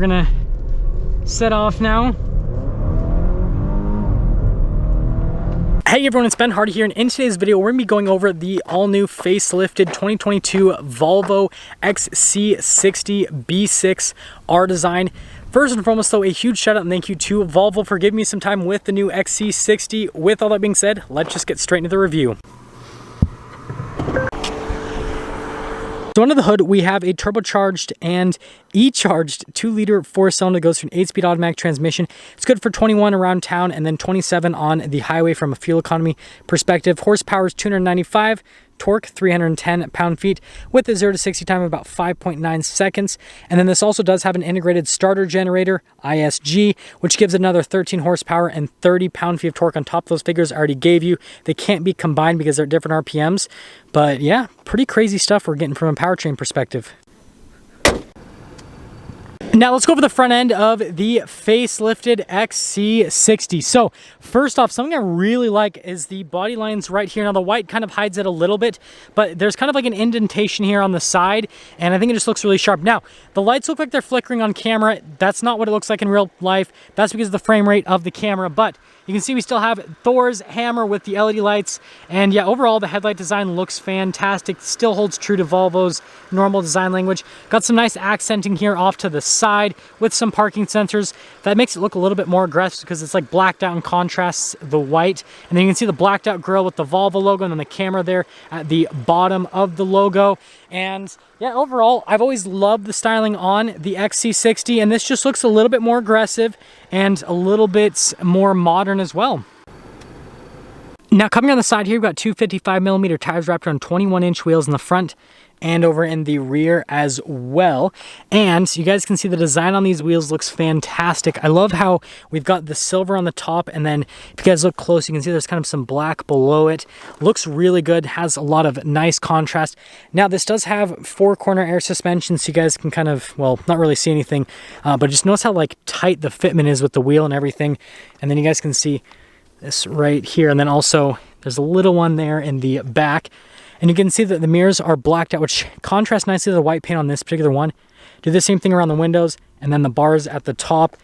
we're gonna set off now. Hey everyone, it's Ben Hardy here, and in today's video we're going to be going over the all-new facelifted 2022 Volvo XC60 B6 R-Design. First and foremost though, a huge shout out and thank you to Volvo for giving me some time with the new XC60. With all that being said, let's just get straight into the review. So under the hood, we have a turbocharged and E-charged 2-liter 4-cylinder. Goes through an 8-speed automatic transmission. It's good for 21 around town and then 27 on the highway from a fuel economy perspective. Horsepower is 295. Torque 310 pound-feet with a 0 to 60 time of about 5.9 seconds. And then this also does have an integrated starter generator, ISG, which gives another 13 horsepower and 30 pound-feet of torque on top of those figures I already gave you. They can't be combined because they're different RPMs. But yeah, pretty crazy stuff we're getting from a powertrain perspective. Now let's go over the front end of the facelifted XC60. So first off, something I really like is the body lines right here. Now the white kind of hides it a little bit, but there's kind of like an indentation here on the side, and I think it just looks really sharp. Now, the lights look like they're flickering on camera. That's not what it looks like in real life. That's because of the frame rate of the camera, but you can see we still have Thor's hammer with the LED lights, and yeah, overall the headlight design looks fantastic. Still holds true to Volvo's normal design language. Got some nice accenting here off to the side with some parking sensors. That makes it look a little bit more aggressive because it's like blacked out and contrasts the white. And then you can see the blacked out grille with the Volvo logo and then the camera there at the bottom of the logo. And yeah, overall, I've always loved the styling on the XC60, and this just looks a little bit more aggressive and a little bit more modern as well. Now coming on the side here, we've got two 55mm tires wrapped around 21-inch wheels in the front and over in the rear as well. And you guys can see the design on these wheels looks fantastic. I love how we've got the silver on the top, and then if you guys look close, you can see there's kind of some black below it. Looks really good, has a lot of nice contrast. Now this does have 4-corner air suspension, so you guys can kind of, well, not really see anything, but just notice how like tight the fitment is with the wheel and everything. And then you guys can see this right here, and then also there's a little one there in the back. And you can see that the mirrors are blacked out, which contrasts nicely to the white paint on this particular one. Do the same thing around the windows, and then the bars at the top.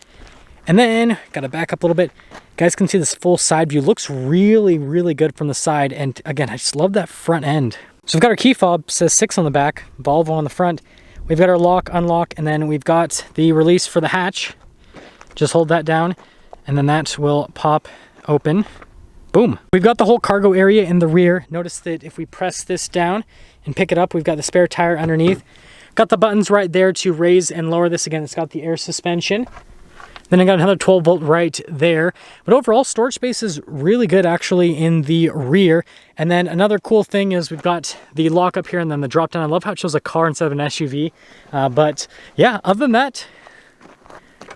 And then, gotta back up a little bit. You guys can see this full side view. Looks really, really good from the side. And again, I just love that front end. So we've got our key fob, says 6 on the back, Volvo on the front. We've got our lock, unlock, and then we've got the release for the hatch. Just hold that down, and then that will pop open. Boom. We've got the whole cargo area in the rear. Notice that if we press this down and pick it up, we've got the spare tire underneath. Got the buttons right there to raise and lower this. Again, it's got the air suspension. Then I got another 12-volt right there. But overall, storage space is really good actually in the rear. And then another cool thing is we've got the lock up here and then the drop down. I love how it shows a car instead of an SUV. But yeah, other than that,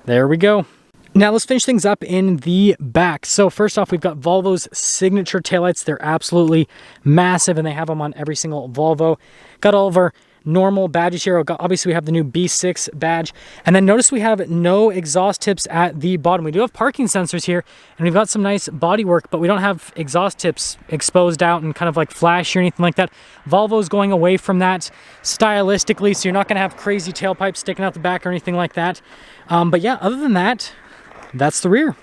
there we go. Now let's finish things up in the back. So first off, we've got Volvo's signature taillights. They're absolutely massive, and they have them on every single Volvo. Got all of our normal badges here. Obviously, we have the new B6 badge. And then notice we have no exhaust tips at the bottom. We do have parking sensors here, and we've got some nice body work, but we don't have exhaust tips exposed out and kind of like flash or anything like that. Volvo's going away from that stylistically, so you're not going to have crazy tailpipes sticking out the back or anything like that. But yeah, other than that, that's the rear.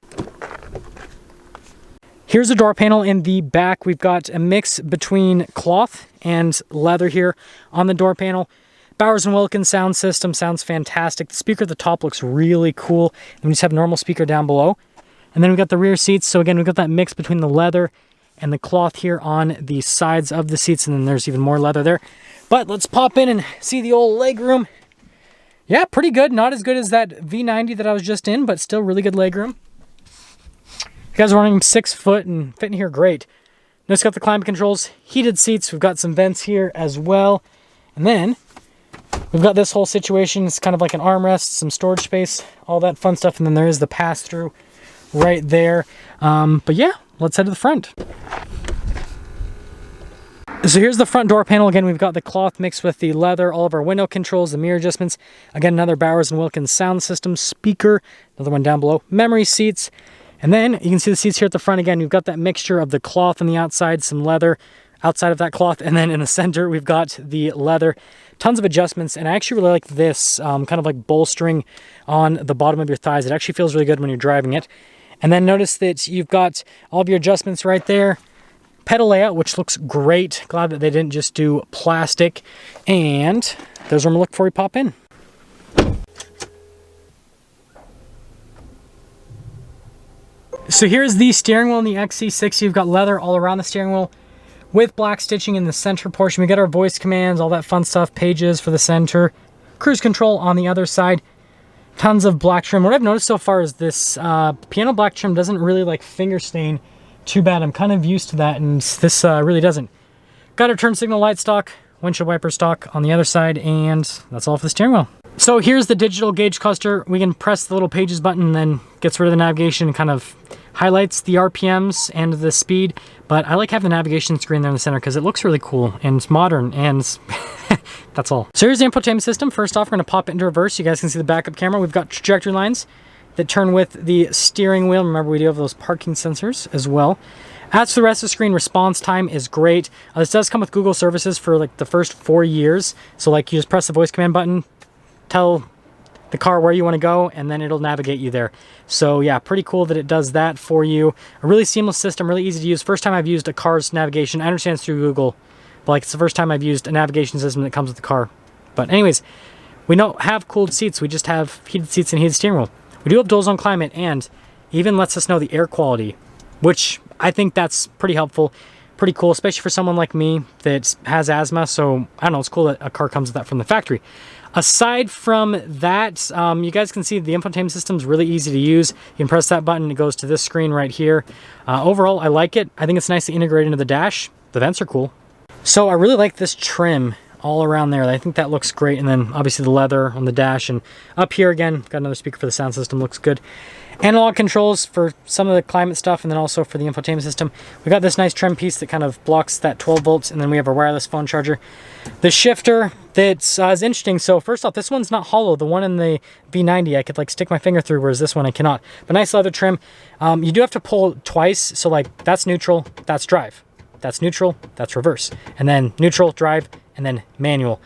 Here's the door panel in the back. We've got a mix between cloth and leather here on the door panel. Bowers & Wilkins sound system sounds fantastic. The speaker at the top looks really cool. And we just have a normal speaker down below. And then we've got the rear seats. So again, we've got that mix between the leather and the cloth here on the sides of the seats. And then there's even more leather there. But let's pop in and see the old legroom. Yeah, pretty good. Not as good as that V90 that I was just in, but still really good legroom. You guys are running 6 foot and fitting here great. Notice got the climate controls, heated seats. We've got some vents here as well. And then we've got this whole situation. It's kind of like an armrest, some storage space, all that fun stuff. And then there is the pass-through right there. But yeah, let's head to the front. So here's the front door panel. Again, we've got the cloth mixed with the leather, all of our window controls, the mirror adjustments. Again, another Bowers & Wilkins sound system, speaker, another one down below, memory seats. And then you can see the seats here at the front. Again, we've got that mixture of the cloth on the outside, some leather outside of that cloth. And then in the center, we've got the leather. tons of adjustments, and I actually really like this kind of like bolstering on the bottom of your thighs. It actually feels really good when you're driving it. And then notice that you've got all of your adjustments right there. Pedal layout, which looks great. Glad that they didn't just do plastic. And there's where I'm gonna look before we pop in. So here's the steering wheel in the XC60. You've got leather all around the steering wheel with black stitching in the center portion. We got our voice commands, all that fun stuff, pages for the center, cruise control on the other side. Tons of black trim. What I've noticed so far is this piano black trim doesn't really like finger stain too bad. I'm kind of used to that, and this really doesn't. Got our turn signal light stock, windshield wiper stock on the other side, and that's all for the steering wheel. So here's the digital gauge cluster. We can press the little pages button and then gets rid of the navigation and kind of highlights the RPMs and the speed. But I like having the navigation screen there in the center because it looks really cool and it's modern, and that's all. So here's the infotainment system. First off, we're gonna pop it into reverse. You guys can see the backup camera. We've got trajectory lines that turn with the steering wheel. Remember, we do have those parking sensors as well. As for the rest of the screen, response time is great. This does come with Google services for like the first 4 years. So like you just press the voice command button, tell the car where you want to go, and then it'll navigate you there. So yeah, pretty cool that it does that for you. A really seamless system, really easy to use. First time I've used a car's navigation. I understand it's through Google, but like it's the first time I've used a navigation system that comes with the car. But anyways, we don't have cooled seats. We just have heated seats and heated steering wheel. We do have dual zone climate, and even lets us know the air quality, which I think that's pretty helpful. Pretty cool, especially for someone like me that has asthma. So I don't know, it's cool that a car comes with that from the factory. Aside from that, you guys can see the infotainment system is really easy to use. You can press that button, it goes to this screen right here. Overall, I like it. I think it's nicely integrated into the dash. The vents are cool. So I really like this trim all around there. I think that looks great. And then obviously the leather on the dash, and up here again, got another speaker for the sound system, looks good. Analog controls for some of the climate stuff, and then also for the infotainment system. We got this nice trim piece that kind of blocks that 12 volts, and then we have a wireless phone charger. The shifter that's is interesting. So first off, this one's not hollow. The one in the V90 I could like stick my finger through, whereas this one I cannot. But nice leather trim. You do have to pull twice, so like that's neutral, that's drive. That's neutral, that's reverse. And then neutral, drive, and then manual.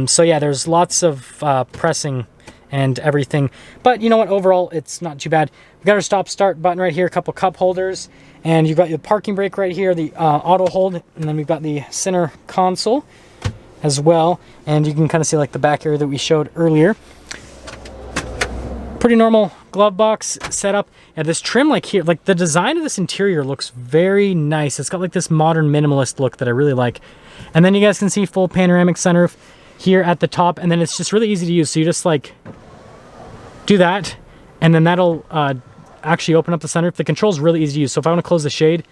So yeah, there's lots of pressing and everything, but you know what, overall it's not too bad. We've got our stop start button right here, a couple cup holders, and you've got your parking brake right here, the auto hold, and then we've got the center console as well, and you can kind of see like the back area that we showed earlier. Pretty normal glove box setup. And this trim, like here, like the design of this interior looks very nice. It's got like this modern minimalist look that I really like. And then you guys can see full panoramic sunroof here at the top, and then it's just really easy to use. So you just like do that, and then that'll actually open up the sunroof. The control's really easy to use. So if I want to close the shade,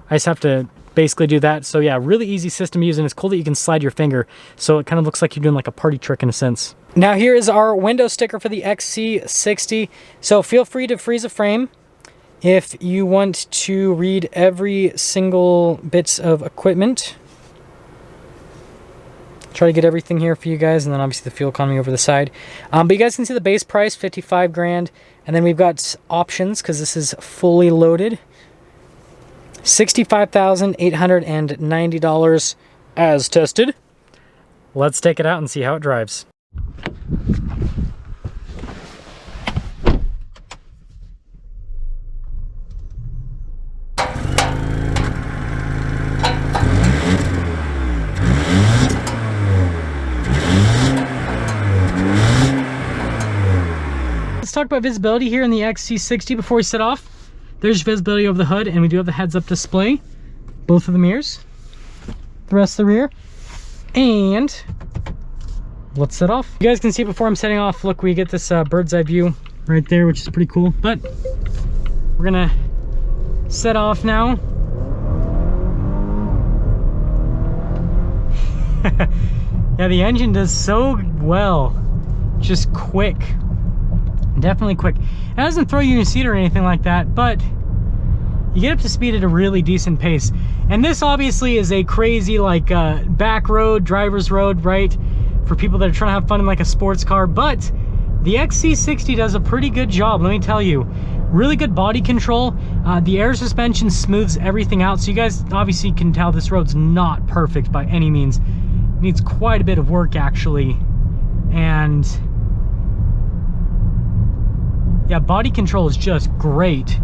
I just have to basically do that. So yeah, really easy system to use, and it's cool that you can slide your finger. So it kind of looks like you're doing like a party trick in a sense. Now here is our window sticker for the XC60. So feel free to freeze a frame if you want to read every single bits of equipment. Try to get everything here for you guys, and then obviously the fuel economy over the side. But you guys can see the base price, 55 grand, and then we've got options because this is fully loaded. $65,890 as tested. Let's take it out and see how it drives. Let's talk about visibility here in the XC60 before we set off. There's visibility over the hood, and we do have the heads-up display, both of the mirrors, the rest of the rear, and let's set off. You guys can see before I'm setting off, look, we get this bird's eye view right there, which is pretty cool. But we're gonna set off now. Yeah, the engine does so well, just quick. Definitely quick. It doesn't throw you in your seat or anything like that, but you get up to speed at a really decent pace. And this obviously is a crazy like back road, driver's road, right? For people that are trying to have fun in like a sports car. But the XC60 does a pretty good job, let me tell you. Really good body control. The air suspension smooths everything out. So you guys obviously can tell this road's not perfect by any means. needs quite a bit of work actually. And yeah, body control is just great.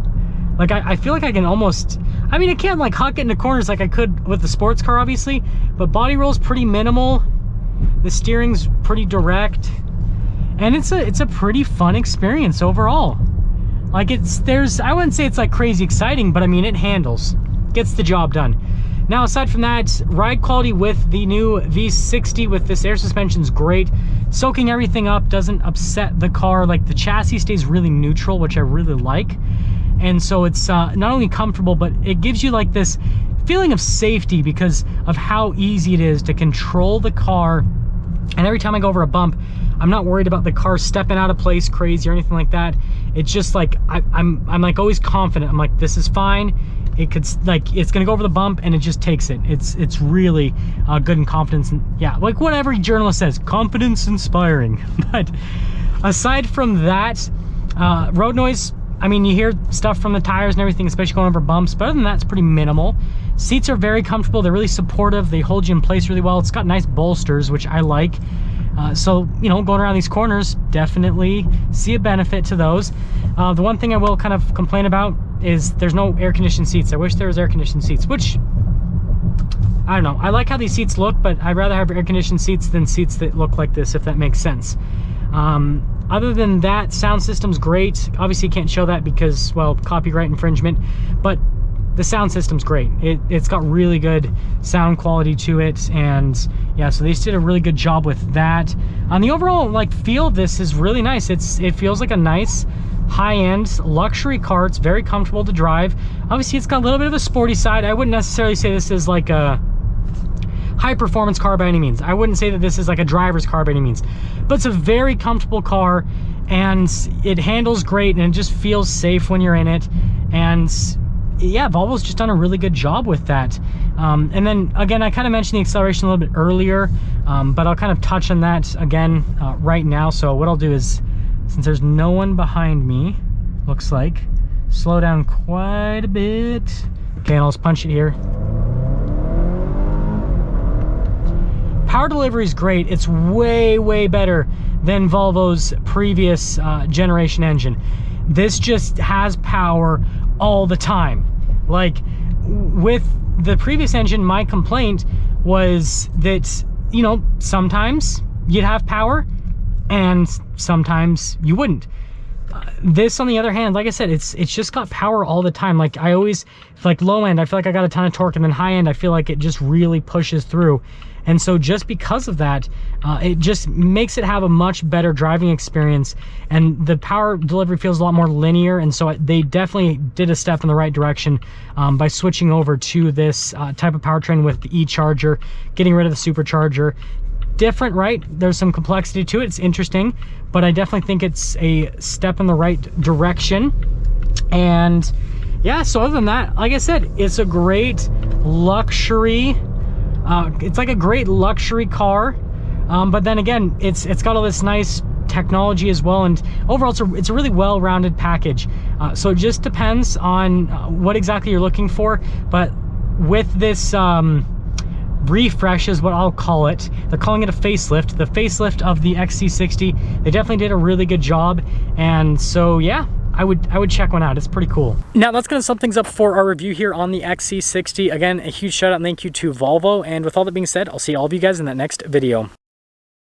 Like I feel like I can almost, I mean, I can't like huck it into corners like I could with the sports car obviously, but body roll's pretty minimal. The steering's pretty direct, and it's a pretty fun experience overall. Like I wouldn't say it's like crazy exciting, but I mean, it handles, gets the job done. Now, aside from that, ride quality with the new V60 with this air suspension is great. Soaking everything up, doesn't upset the car. Like the chassis stays really neutral, which I really like. And so it's not only comfortable, but it gives you like this feeling of safety because of how easy it is to control the car. And every time I go over a bump, I'm not worried about the car stepping out of place crazy or anything like that. It's just like I'm like always confident. I'm like, this is fine. It could, like, it's gonna go over the bump and it just takes it. It's really good and confidence, and yeah, like what every journalist says, confidence inspiring. But aside from that, road noise, I mean, you hear stuff from the tires and everything, especially going over bumps, but other than that, it's pretty minimal. Seats are very comfortable. They're really supportive. They hold you in place really well. It's got nice bolsters, which I like. So, you know, going around these corners, definitely see a benefit to those. The one thing I will kind of complain about is there's no air-conditioned seats. I wish there was air-conditioned seats, which, I don't know. I like how these seats look, but I'd rather have air-conditioned seats than seats that look like this, if that makes sense. Other than that, sound system's great. Obviously, you can't show that because, well, copyright infringement, but the sound system's great. It's got really good sound quality to it, and yeah, so they just did a really good job with that. On the overall like feel of this is really nice. It feels like a nice high-end luxury car. It's very comfortable to drive. Obviously, it's got a little bit of a sporty side. I wouldn't necessarily say this is like a high performance car by any means. I wouldn't say that this is like a driver's car by any means, but it's a very comfortable car, and it handles great, and it just feels safe when you're in it. And yeah, Volvo's just done a really good job with that. And then again, I kind of mentioned the acceleration a little bit earlier, but I'll kind of touch on that again right now. So what I'll do is, since there's no one behind me, looks like, slow down quite a bit. Okay, and I'll just punch it here. Power delivery is great. It's way, way better than Volvo's previous generation engine. This just has power all the time. Like with the previous engine, my complaint was that, you know, sometimes you'd have power and sometimes you wouldn't. This, on the other hand, like I said, it's just got power all the time. Like I always, like low end, I feel like I got a ton of torque, and then high end, I feel like it just really pushes through. And so just because of that, it just makes it have a much better driving experience, and the power delivery feels a lot more linear. And so they definitely did a step in the right direction by switching over to this type of powertrain with the e-charger, getting rid of the supercharger. Different, right? There's some complexity to it. It's interesting, but I definitely think it's a step in the right direction. And yeah, so other than that, like I said, it's a great luxury. It's like a great luxury car, but then again, it's got all this nice technology as well, and overall it's a really well-rounded package. So it just depends on what exactly you're looking for. But with this refresh is what I'll call it. They're calling it a facelift. The facelift of the XC60. They definitely did a really good job, and so yeah, I would check one out. It's pretty cool. Now that's going to sum things up for our review here on the XC60. Again, a huge shout out and thank you to Volvo. And with all that being said, I'll see all of you guys in that next video.